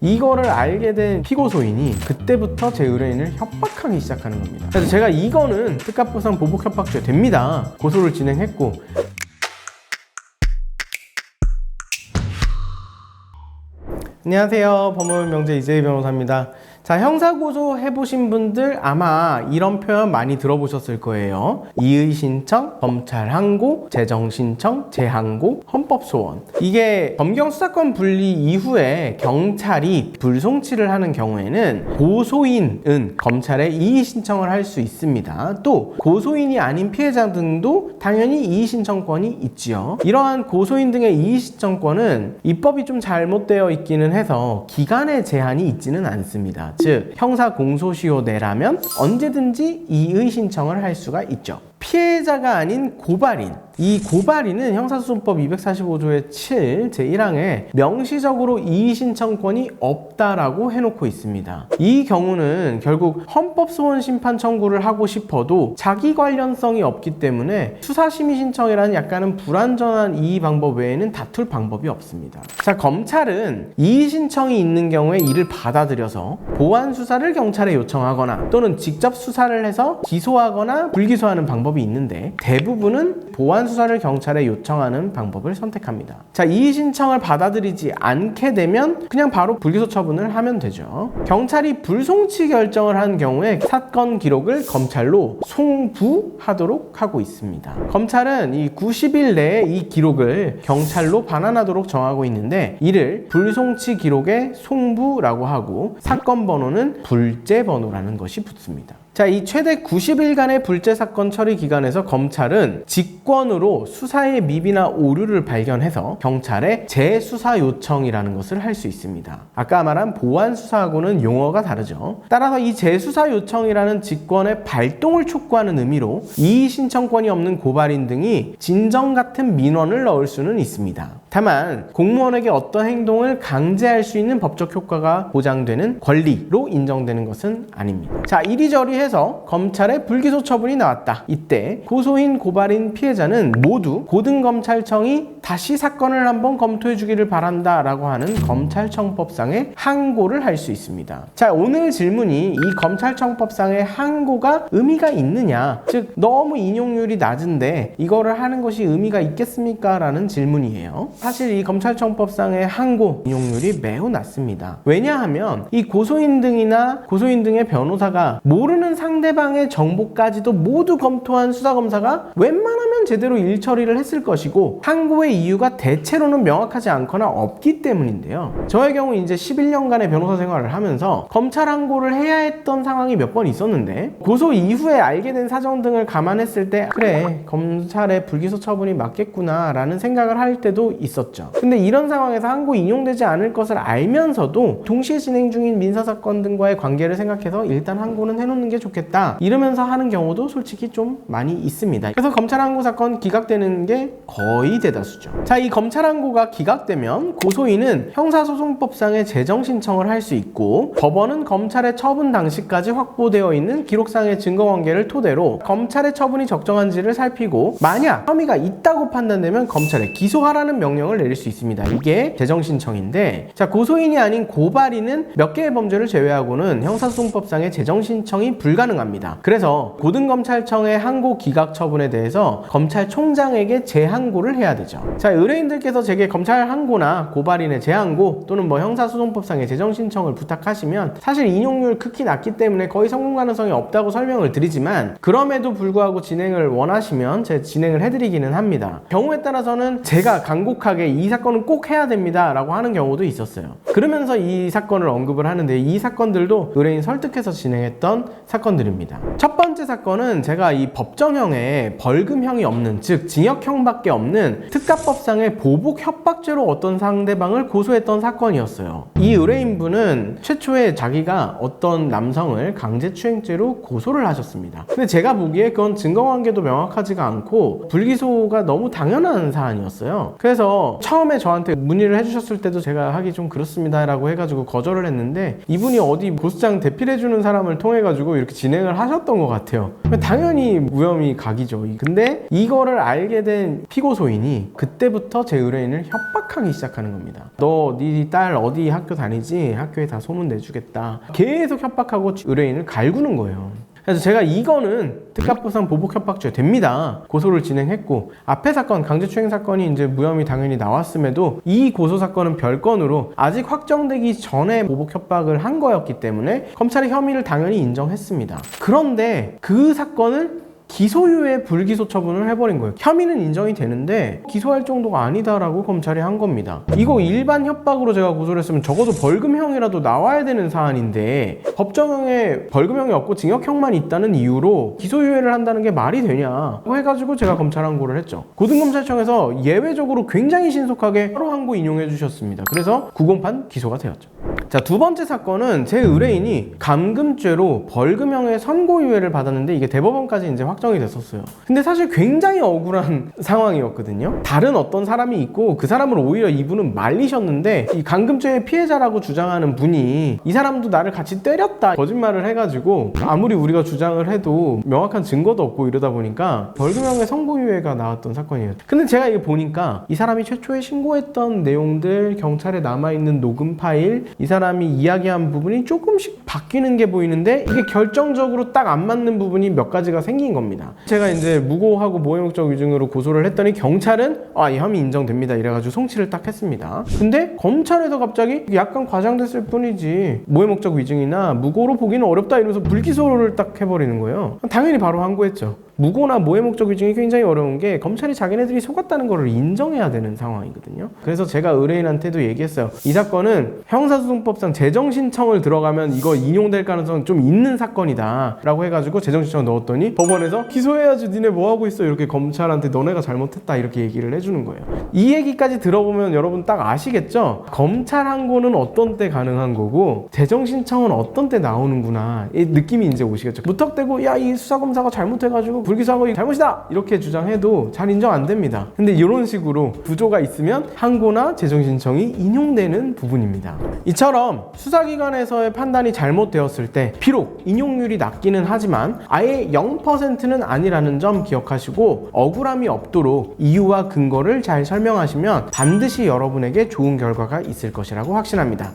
이거를 알게 된 피고소인이 그때부터 제 의뢰인을 협박하기 시작하는 겁니다. 그래서 제가 이거는 특가법상 보복 협박죄 됩니다. 고소를 진행했고, 안녕하세요. 법무명제 이재희 변호사입니다. 자, 형사고소 해보신 분들 아마 이런 표현 많이 들어보셨을 거예요. 이의신청, 검찰항고, 재정신청, 재항고, 헌법소원. 이게 검경수사권 분리 이후에 경찰이 불송치를 하는 경우에는 고소인은 검찰에 이의신청을 할 수 있습니다. 또 고소인이 아닌 피해자 등도 당연히 이의신청권이 있지요. 이러한 고소인 등의 이의신청권은 입법이 좀 잘못되어 있기는 해서 기간의 제한이 있지는 않습니다. 즉, 형사 공소시효 내라면 언제든지 이의 신청을 할 수가 있죠. 피해자가 아닌 고발인, 이 고발인은 형사소송법 245조의 7 제1항에 명시적으로 이의신청권이 없다라고 해놓고 있습니다. 이 경우는 결국 헌법소원 심판 청구를 하고 싶어도 자기 관련성이 없기 때문에 수사심의 신청이라는 약간은 불완전한 이의 방법 외에는 다툴 방법이 없습니다. 자, 검찰은 이의신청이 있는 경우에 이를 받아들여서 보완 수사를 경찰에 요청하거나 또는 직접 수사를 해서 기소하거나 불기소하는 방법이 있는데 대부분은 보완 수사를 경찰에 요청하는 방법을 선택합니다. 자, 이의 신청을 받아들이지 않게 되면 그냥 바로 불기소 처분을 하면 되죠. 경찰이 불송치 결정을 한 경우에 사건 기록을 검찰로 송부하도록 하고 있습니다. 검찰은 이 90일 내에 이 기록을 경찰로 반환하도록 정하고 있는데 이를 불송치 기록의 송부라고 하고 사건 번호는 불제 번호라는 것이 붙습니다. 자, 이 최대 90일간의 불제 사건 처리 기간에서 검찰은 직권으로 수사의 미비나 오류를 발견해서 경찰에 재수사 요청이라는 것을 할 수 있습니다. 아까 말한 보완 수사하고는 용어가 다르죠. 따라서 이 재수사 요청이라는 직권의 발동을 촉구하는 의미로 이의 신청권이 없는 고발인 등이 진정 같은 민원을 넣을 수는 있습니다. 다만 공무원에게 어떤 행동을 강제할 수 있는 법적 효과가 보장되는 권리로 인정되는 것은 아닙니다. 자, 이리저리 해서 검찰의 불기소 처분이 나왔다. 이때 고소인, 고발인, 피해자는 모두 고등검찰청이 다시 사건을 한번 검토해 주기를 바란다 라고 하는 검찰청법상의 항고를 할 수 있습니다. 자, 오늘 질문이 이 검찰청법상의 항고가 의미가 있느냐, 즉 너무 인용률이 낮은데 이거를 하는 것이 의미가 있겠습니까? 라는 질문이에요. 사실 이 검찰청법상의 항고 인용률이 매우 낮습니다. 왜냐하면 이 고소인 등이나 고소인 등의 변호사가 모르는 상대방의 정보까지도 모두 검토한 수사검사가 웬만하면 제대로 일 처리를 했을 것이고 항고의 이유가 대체로는 명확하지 않거나 없기 때문인데요. 저의 경우 이제 11년간의 변호사 생활을 하면서 검찰 항고를 해야 했던 상황이 몇 번 있었는데 고소 이후에 알게 된 사정 등을 감안했을 때 그래, 검찰의 불기소 처분이 맞겠구나 라는 생각을 할 때도 있었죠. 근데 이런 상황에서 항고 인용되지 않을 것을 알면서도 동시에 진행 중인 민사사건 등과의 관계를 생각해서 일단 항고는 해놓는 게 좋겠다 이러면서 하는 경우도 솔직히 좀 많이 있습니다. 그래서 검찰 항고 사건 기각되는 게 거의 대다수죠. 자, 이 검찰 항고가 기각되면 고소인은 형사소송법상의 재정 신청을 할 수 있고 법원은 검찰의 처분 당시까지 확보되어 있는 기록상의 증거관계를 토대로 검찰의 처분이 적정한지를 살피고 만약 혐의가 있다고 판단되면 검찰에 기소하라는 명령을 내릴 수 있습니다. 이게 재정 신청인데, 자, 고소인이 아닌 고발인은 몇 개의 범죄를 제외하고는 형사소송법상의 재정 신청이 불가능합니다. 그래서 고등검찰청의 항고 기각 처분에 대해서 검찰총장에게 재항고를 해야 되죠. 자, 의뢰인들께서 제게 검찰 항고나 고발인의 재항고 또는 뭐 형사소송법상의 재정 신청을 부탁하시면 사실 인용률 극히 낮기 때문에 거의 성공 가능성이 없다고 설명을 드리지만 그럼에도 불구하고 진행을 원하시면 제가 진행을 해드리기는 합니다. 경우에 따라서는 제가 간곡하게 이 사건은 꼭 해야 됩니다 라고 하는 경우도 있었어요. 그러면서 이 사건을 언급을 하는데 이 사건들도 의뢰인 설득해서 진행했던 사건들입니다. 첫 번째 사건은 제가 이 법정형에 벌금형이 없는, 즉 징역형밖에 없는 특가법상의 보복 협박죄로 어떤 상대방을 고소했던 사건이었어요. 이 의뢰인분은 최초에 자기가 어떤 남성을 강제추행죄로 고소를 하셨습니다. 근데 제가 보기에 그건 증거관계도 명확하지가 않고 불기소가 너무 당연한 사안이었어요. 그래서 그래서 처음에 저한테 문의를 해주셨을 때도 제가 하기 좀 그렇습니다 라고 해가지고 거절을 했는데, 이분이 어디 보수장 대필해주는 사람을 통해가지고 이렇게 진행을 하셨던 것 같아요. 당연히 무혐의 각이죠. 근데 이거를 알게 된 피고소인이 그때부터 제 의뢰인을 협박하기 시작하는 겁니다. 너 네 딸 어디 학교 다니지? 학교에 다 소문 내주겠다. 계속 협박하고 의뢰인을 갈구는 거예요. 그래서 제가 이거는 특가법상 보복협박죄 됩니다. 고소를 진행했고, 앞에 사건, 강제추행 사건이 이제 무혐의 당연히 나왔음에도 이 고소 사건은 별건으로 아직 확정되기 전에 보복협박을 한 거였기 때문에 검찰이 혐의를 당연히 인정했습니다. 그런데 그 사건을 기소유예 불기소 처분을 해버린 거예요. 혐의는 인정이 되는데 기소할 정도가 아니다라고 검찰이 한 겁니다. 이거 일반 협박으로 제가 고소를 했으면 적어도 벌금형이라도 나와야 되는 사안인데, 법정형에 벌금형이 없고 징역형만 있다는 이유로 기소유예를 한다는 게 말이 되냐 해가지고 제가 검찰 항고를 했죠. 고등검찰청에서 예외적으로 굉장히 신속하게 바로 항고 인용해 주셨습니다. 그래서 구공판 기소가 되었죠. 자, 두 번째 사건은 제 의뢰인이 감금죄로 벌금형의 선고유예를 받았는데 이게 대법원까지 이제 확정이 됐었어요. 근데 사실 굉장히 억울한 상황이었거든요. 다른 어떤 사람이 있고 그 사람을 오히려 이분은 말리셨는데, 이 감금죄의 피해자라고 주장하는 분이 이 사람도 나를 같이 때렸다 거짓말을 해가지고, 아무리 우리가 주장을 해도 명확한 증거도 없고 이러다 보니까 벌금형의 선고유예가 나왔던 사건이에요. 근데 제가 이거 보니까 이 사람이 최초에 신고했던 내용들, 경찰에 남아있는 녹음 파일, 이 사람이 이야기한 부분이 조금씩 바뀌는 게 보이는데 이게 결정적으로 딱 안 맞는 부분이 몇 가지가 생긴 겁니다. 제가 이제 무고하고 모해 목적 위증으로 고소를 했더니 경찰은 이 혐의 인정됩니다 이래가지고 송치를 딱 했습니다. 근데 검찰에서 갑자기 약간 과장됐을 뿐이지 모해 목적 위증이나 무고로 보기는 어렵다 이러면서 불기소를 딱 해버리는 거예요. 당연히 바로 항고했죠. 무고나 모해 목적 위증이 굉장히 어려운 게 검찰이 자기네들이 속았다는 거를 인정해야 되는 상황이거든요. 그래서 제가 의뢰인한테도 얘기했어요. 이 사건은 형사소송법상 재정신청을 들어가면 이거 인용될 가능성은 좀 있는 사건이다 라고 해가지고 재정신청을 넣었더니 법원에서 기소해야지 니네 뭐하고 있어 이렇게 검찰한테 너네가 잘못했다 이렇게 얘기를 해주는 거예요. 이 얘기까지 들어보면 여러분 딱 아시겠죠? 검찰 항고는 어떤 때 가능한 거고 재정신청은 어떤 때 나오는구나 이 느낌이 이제 오시겠죠. 무턱대고 야 이 수사검사가 잘못해가지고 불기소한 거 잘못이다 이렇게 주장해도 잘 인정 안 됩니다. 근데 이런 식으로 구조가 있으면 항고나 재정신청이 인용되는 부분입니다. 이처럼 수사기관에서의 판단이 잘못되었을 때 비록 인용률이 낮기는 하지만 아예 0%는 아니라는 점 기억하시고, 억울함이 없도록 이유와 근거를 잘 설명하시면 반드시 여러분에게 좋은 결과가 있을 것이라고 확신합니다.